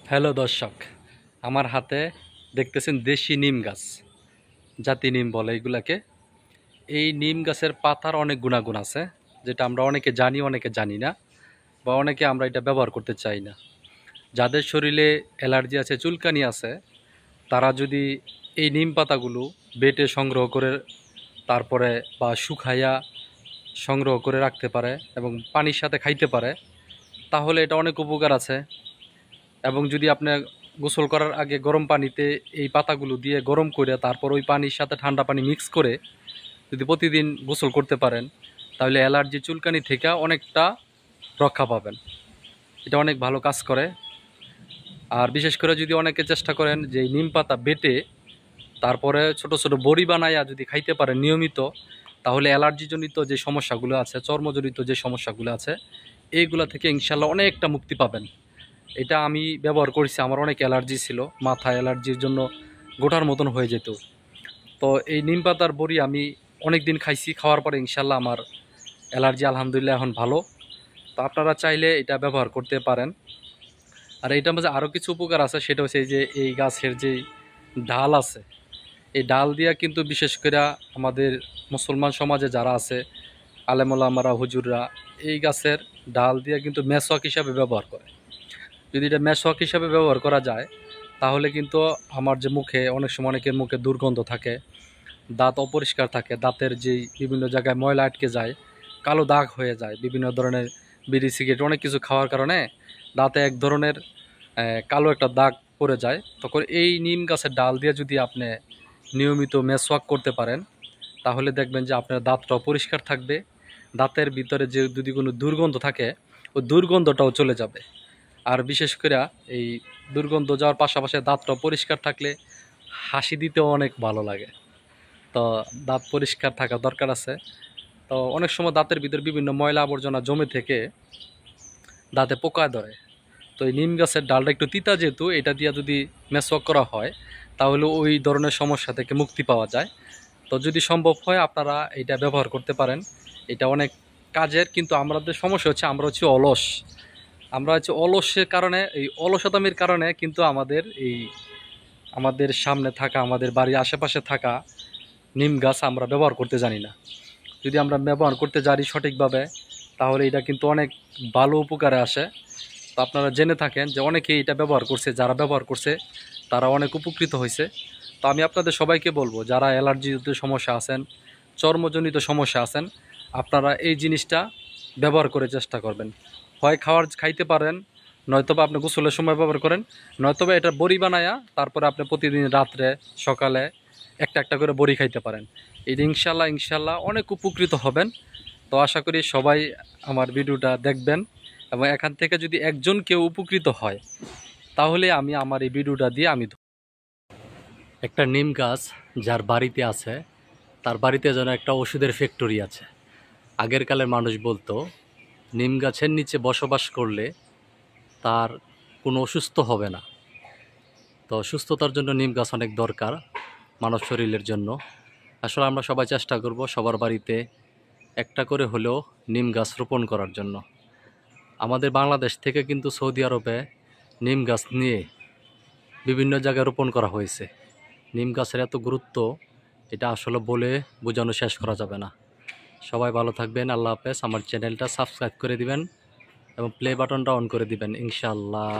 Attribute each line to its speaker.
Speaker 1: Hello দর্শক, আমার হাতে দেখতেছেন দেশি নিম গাছ, জাতি নিম বলে এগুলাকে। এই নিম গাছের পাতার অনেক গুণাগুণ আছে, যেটা আমরা অনেকে জানি অনেকে জানি না, বা অনেকে আমরা এটা ব্যবহার করতে চাই না। যাদের শরীরে অ্যালার্জি আছে, চুলকানি আছে, তারা যদি এই নিম পাতাগুলো বেটে সংগ্রহ করে তারপরে বা শুকাইয়া সংগ্রহ করে রাখতে পারে এবং পানির সাথে খাইতে পারে, তাহলে এটা অনেক উপকার আছে। এবং যদি আপনি গোসল করার আগে গরম পানিতে এই পাতাগুলো দিয়ে গরম করে তারপর ওই পানির সাথে ঠান্ডা পানি মিক্স করে যদি প্রতিদিন গোসল করতে পারেন, তাহলে অ্যালার্জি চুলকানি থেকে অনেকটা রক্ষা পাবেন। এটা অনেক ভালো কাজ করে। আর বিশেষ করে যদি অনেকে চেষ্টা করেন যে এই নিম পাতা বেটে তারপরে ছোট ছোট বড়ি বানাইয়া যদি খাইতে পারেন নিয়মিত, তাহলে অ্যালার্জিজনিত যে সমস্যাগুলো আছে, চর্মজনিত যে সমস্যাগুলো আছে, এইগুলা থেকে ইনশাল্লাহ অনেকটা মুক্তি পাবেন। এটা আমি ব্যবহার করেছি, আমার অনেক অ্যালার্জি ছিল, মাথা অ্যালার্জির জন্য গোটার মতন হয়ে যেত। তো এই নিম পাতার বড়ি আমি অনেক দিন খাইছি, খাওয়ার পরে ইনশাল্লাহ আমার অ্যালার্জি আলহামদুলিল্লাহ এখন ভালো। তো আপনারা চাইলে এটা ব্যবহার করতে পারেন। আর এইটার মাঝে আরও কিছু উপকার আছে, সেটা হচ্ছে এই যে এই গাছের যে ডাল আছে, এই ডাল দিয়া কিন্তু বিশেষ করে আমাদের মুসলমান সমাজে যারা আছে, আলেমুলামারা, হুজুররা, এই গাছের ডাল দিয়া কিন্তু মেসওয়াক হিসাবে ব্যবহার করে। যদি এটা মেসওয়াক হিসাবে ব্যবহার করা যায়, তাহলে কিন্তু আমার যে মুখে অনেক সময় অনেকের মুখে দুর্গন্ধ থাকে, দাঁত অপরিষ্কার থাকে, দাঁতের যেই বিভিন্ন জায়গায় ময়লা আটকে যায়, কালো দাগ হয়ে যায়, বিভিন্ন ধরনের বিড়ি সিগারেট অনেক কিছু খাওয়ার কারণে দাঁতে এক ধরনের কালো একটা দাগ পড়ে যায়। তখন এই নিম গাছের ডাল দিয়ে যদি আপনি নিয়মিত মেসওয়াক করতে পারেন, তাহলে দেখবেন যে আপনার দাঁতটাও পরিষ্কার থাকবে, দাঁতের ভিতরে যে যদি কোনো দুর্গন্ধ থাকে ওই দুর্গন্ধটাও চলে যাবে। আর বিশেষ করে এই দুর্গন্ধ যাওয়ার পাশাপাশি দাঁতটাও পরিষ্কার থাকলে হাসি দিতেও অনেক ভালো লাগে। তো দাঁত পরিষ্কার থাকা দরকার আছে। তো অনেক সময় দাঁতের ভিতর বিভিন্ন ময়লা আবর্জনা জমে থেকে দাঁতে পোকা ধরে। তো এই নিম গাছের ডালটা একটু তিতা, যেহেতু এটা দিয়ে যদি মেসওয়াক করা হয়, তাহলে ওই ধরনের সমস্যা থেকে মুক্তি পাওয়া যায়। তো যদি সম্ভব হয় আপনারা এটা ব্যবহার করতে পারেন, এটা অনেক কাজের। কিন্তু আমাদের সমস্যা হচ্ছে আমরা হচ্ছে অলস, আমরা হচ্ছে অলসের কারণে, এই অলসতামির কারণে কিন্তু আমাদের সামনে থাকা, আমাদের বাড়ির আশেপাশে থাকা নিম গাছ আমরা ব্যবহার করতে জানি না। যদি আমরা ব্যবহার করতে জানি সঠিকভাবে, তাহলে এটা কিন্তু অনেক ভালো উপকারে আসে। তো আপনারা জেনে থাকেন যে অনেকেই এটা ব্যবহার করছে, যারা ব্যবহার করছে তারা অনেক উপকৃত হয়েছে। তো আমি আপনাদের সবাইকে বলবো, যারা অ্যালার্জিজনিত সমস্যা আছেন, চর্মজনিত সমস্যা আছেন, আপনারা এই জিনিসটা ব্যবহার করে চেষ্টা করবেন। হয় খাইতে পারেন, নয়তোবা আপনি গোসলের সময় ব্যবহার করেন, নয়তোবা এটা বড়ি বানায়া তারপরে আপনি প্রতিদিন রাত্রে সকালে একটা একটা করে বড়ি খাইতে পারেন। এই ইনশাল্লাহ ইনশাল্লাহ অনেক উপকৃত হবেন। তো আশা করি সবাই আমার ভিডিওটা দেখবেন, এবং এখান থেকে যদি একজন কেউ উপকৃত হয়, তাহলে আমি আমার এই ভিডিওটা দিয়ে আমি একটা নিম গাছ যার বাড়িতে আছে, তার বাড়িতে যেন একটা ওষুধের ফ্যাক্টরি আছে। আগের কালের মানুষ বলতো নিম গাছের নিচে বসবাস করলে তার কোনো অসুস্থ হবে না। তো সুস্থতার জন্য নিম গাছ অনেক দরকার মানব শরীরের জন্য। আসলে আমরা সবাই চেষ্টা করব সবার বাড়িতে একটা করে হলেও নিম গাছ রোপণ করার জন্য। আমাদের বাংলাদেশ থেকে কিন্তু সৌদি আরবে নিম গাছ নিয়ে বিভিন্ন জায়গায় রোপণ করা হয়েছে। নিম গাছের এত গুরুত্ব, এটা আসলে বলে বোঝানো শেষ করা যাবে না। সবাই ভালো থাকবেন, আল্লাহ হাফেজ। আমার চ্যানেলটা সাবস্ক্রাইব করে দিবেন এবং প্লে বাটনটা অন করে দিবেন ইনশাআল্লাহ।